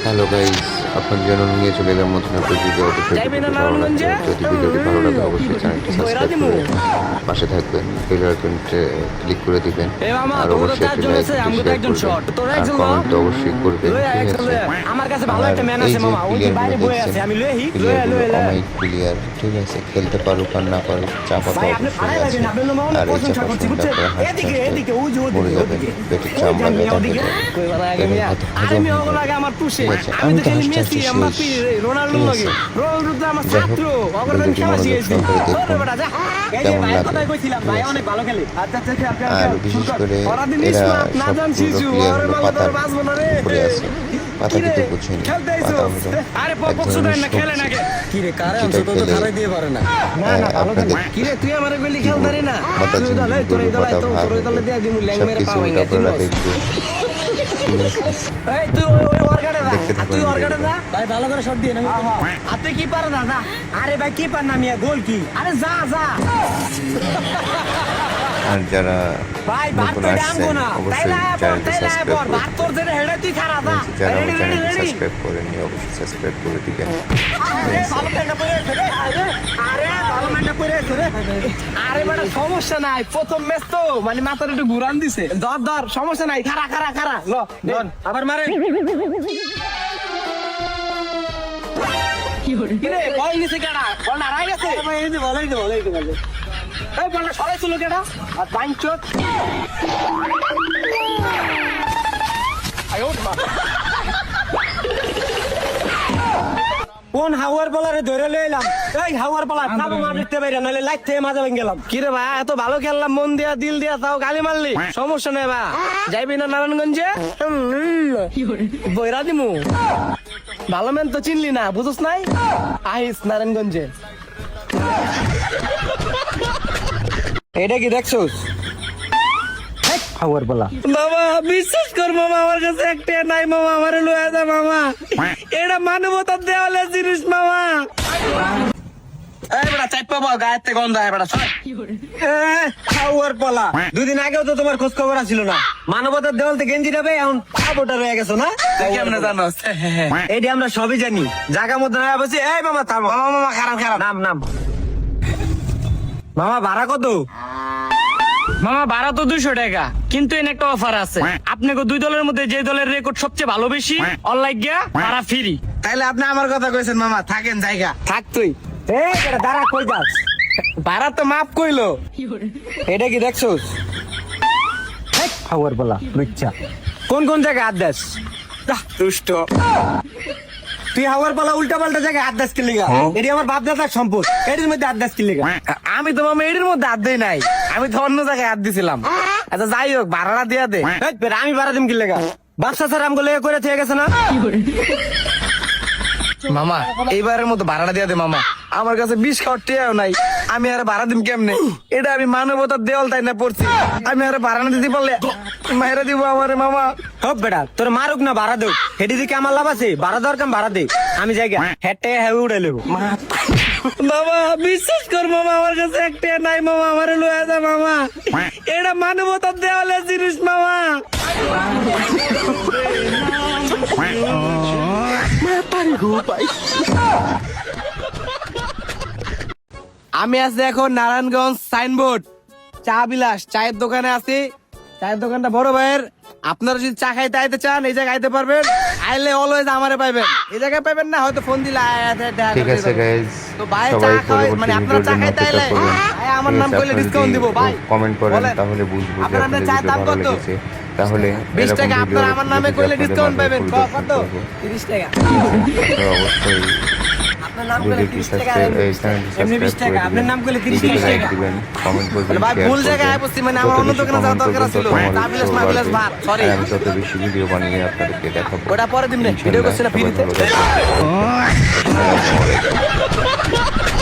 Hello guys, আপনাদের জন্য নিয়ে চলে এলাম নতুন একটা ভিডিও। যদি ভিডিওটি ভালো লাগে অবশ্যই চ্যানেলটি সাবস্ক্রাইব করে পাশে থাকবেন, বেল আইকনটি ক্লিক করে দিবেন আর অবশ্যই একটি লাইক শেয়ার করবেন আর কমেন্ট অবশ্যই করবেন। ঠিক আছে, আমার কাছে ভালো একটা ম্যান আছে মামা, ওই যে বাইরে বসে আছে, আমি লইহি অমায়িক প্লেয়ার, ঠিক আছে, খেলতে পারুক আর না পারুক চাপা তো অবশ্যই আছে। আর এই চাপা শুনলে আপনারা এদিকে ওই যে মরে যাবেন, পেটের চামড়া ব্যথা হয়ে যাবে, আরে আমি ওগুলো আগে আমার পুষে আমি তো খেলি মেসি এমবাপ্পে রোনাল্ডো লাগে, রোনাল্ডো তো আমার ছাত্র, ওগুলো আমি খেলা শিখেছি। ওরে বেটা যা, এই যে ভাই কথাই কইছিলাম, ভাই অনেক ভালো খেলে। আচ্ছা আচ্ছা আপনি আর বিশেষ করে এরা না জান সব শিশু প্লেয়ার আরে হলো মালা পাতার তোর বাজবো না রে। উপরে আছে। পাতা কিন্তু বুঝেনি, পাতা হলো আরে এক পপক ধরনের সুদাই না খেলে না কি রে কারে যেটা অন্তত তো খেলে খারাই দিয়ে পারে না না না ভালো খেলে কি রে তুই আমারে কইলি খেল ধরে না মাথা তুই দলে তোর এই দলে তো তোর এই দলে দিয়ে দিমু ল্যাং মেরে সবকিছু পাওয়াই না আপনারা দেখবে। এই তুই ওই ওরগাড়ে যা দেখতে থাকুন তুই ওরগাড়ে যা ভিডিওটা। ভাই ভালো করে শট দিয়ে না আর তুই কি পারে না যা আরে ভাই কি পার না মিয়া গোল কি আরে যা যা আর যারা ভাই বার নতুন তো আসছেন ডামবো না অবশ্যই চ্যানেলটি সাবস্ক্রাইব করে বার তোর জেনে হেডা তুই খারাপ যা যারা রেডি রেডি চ্যানেলটি রেডি সাবস্ক্রাইব করেননি অবশ্যই সাবস্ক্রাইব করে দিবেন। আরে ভালো প্যান্টটা পরে আছে রে আরে ভালো প্যান্টটা পরে আছে রে আরে বড় সমস্যা নাই প্রথম ম্যাচ তো মানে মাথার একটু ঘুরান দিছে ধর ধর সমস্যা নাই খারা খারা খারা ল ডন আবার মারে কি রে বল নিছে কেডা বল না রাই গেছে এই যে বল এই বলটা সরাই ছিল কেডা আর বাইঞ্চত আয়ো মা কোন হাওয়ার বলারে ধরে লইলাম এই হাওয়ার বলা খাবো মার দিতে বাইরে নালে লাইট থেকে মাঝে ভেঙে গেলাম কি রে ভাই এত ভালো খেললাম মন দিয়া দিল দিয়া তাও গালি মারলি সমস্যা নেই ভাই যাইবি না নারায়ণগঞ্জে বইরা দিমু ভালো মেন তো চিনলি না বুঝছ নাই আহিস নারায়ণগঞ্জে এটা কি দেখছোস খাওয়ার বলা বাবা বিশ্বাস কর মামা আমার কাছে একটা নাই মামা আমারে লয়ে যা মামা এটা মানবতার দেওয়ালে জিনিস মামা এই বড়া চাইপা বাবা গায়েতে গন্ধ আয় বড়া খাওয়ার পলা দুদিন আগেও তো তোমার খোঁজ খবর আছিল না মানবতার দেওয়াল থেকে গেঞ্জি যাবে এখন খাবোটা রয়ে গেছো না কেমনে জানোস এইটি আমরা সবই জানি জায়গা মধ্যে না বসে এই মামা থামো মামা মামা খারাপ খারাপ নাম নাম মামা ভাড়া কত মামা ভাড়া তো 200 টাকা, কিন্তু এনে একটা অফার আছে। আপনাকে দুই দলের মধ্যে যে দলের রেকর্ড সবচেয়ে ভালো বেশি অনলাইন গিয়া ভাড়া ফ্রি। তাইলে আপনি আমার কথা কইছেন মামা থাকেন জায়গা থাক তুই এই এটা দাঁড়া কই যাস ভাড়া তো মাফ কইলো এটা কি দেখছোস খাওয়ার বলা লুচ্চা কোন কোন জায়গায় আদেশ দুষ্ট তুই হাওয়ার পালা উল্টা পাল্টা জায়গায় আদাস কি লিগা এটি আমার বাপ দাদার সম্পদ এটির মধ্যে আদাস কি লিগা আমি তো মামা এটির মধ্যে হাত দেই নাই আমি তো অন্য জায়গায় হাত দিছিলাম আচ্ছা যাই হোক ভাড়াটা দিয়া দে আমি ভাড়া দিম কি লিগা বাচ্চা স্যার আমগো লেগে করে থেকে গেছে না মামা এইবারের মতো ভাড়াটা দিয়া দে মামা আমার কাছে 20 খাওয়ার টিয়াও নাই আমি আর ভাড়া দিম কেমনে এটা আমি মানবতার দেওয়াল তাই না পড়ছি আমি আর ভাড়া না দিতে পারলে মায়েরা দিব আমারে মামা হপ বেটা তোর মারুক না ভাড়া দেও হেডি দিকে আমার লাভ আছে ভাড়া দরকার ভাড়া দে আমি জায়গা হেটে হেউ উড়ে লেবো বাবা বিশ্বাস কর মামা আমার কাছে একটা নাই মামা আমারে লয়ে যা মামা এটা মানবতার দেওয়ালে জিনিস মামা আমি আছি এখন নারায়ণগঞ্জ সাইনবোর্ড চা বিলাস চায়ের দোকানে আছি চায়ের দোকানটা বড় ভাইয়ের আপনারা যদি চা খাইতে আইতে চান এই জায়গায় আইতে পারবেন আইলে অলওয়েজ আমারে পাইবেন এই জায়গায় পাইবেন না হয়তো ফোন দিলে ঠিক আছে গাইজ, তো ভাই চা সবাই খাওয়াই পরবর্তী মানে আপনারা চা ভিডিওর জন্য খাইতে আইলে অপেক্ষা করুন। ভাই আমার নাম কইলে ডিসকাউন্ট দিব ভাই কমেন্ট করেন বলেন। তাহলে বুঝবো যে আপনার আপনাদের চায়ের ভিডিও দাম ভালো কত? লেগেছে। তাহলে 20 এরকম টাকা ভিডিও আপনারা আমার নামে যদি কইলে আপনাদের ডিসকাউন্ট মাঝে পাবেন পরিদর্শন কত করবো। 30 টাকা তো অবশ্যই আপনার নাম কইলে ভিডিওটি 30 টাকা চ্যানেলটি এমনি 20 সাবস্ক্রাইব টাকা করে আপনার নাম কইলে 30 দিবেন, টাকা লাইক দিবেন, কমেন্ট করবেন, ভাই শেয়ার ভুল জায়গায় করবেন। বসছি মানে যত আমার অন্য বেশি দোকানে যাওয়ার comment দরকার করবেন, ছিল তত আমার চা বিলাস উৎসাহ মাবিলাস বাড়বে। ভাত সরি আর আমি তত বেশি ভিডিও বানিয়ে আপনাদেরকে দেখাবো। ওটা পরে দিন ভিডিও ইনশাআল্লাহ, করছি না সবাই ফ্রিতে ভালো থাকবেন। আসসালামু আলাইকুম।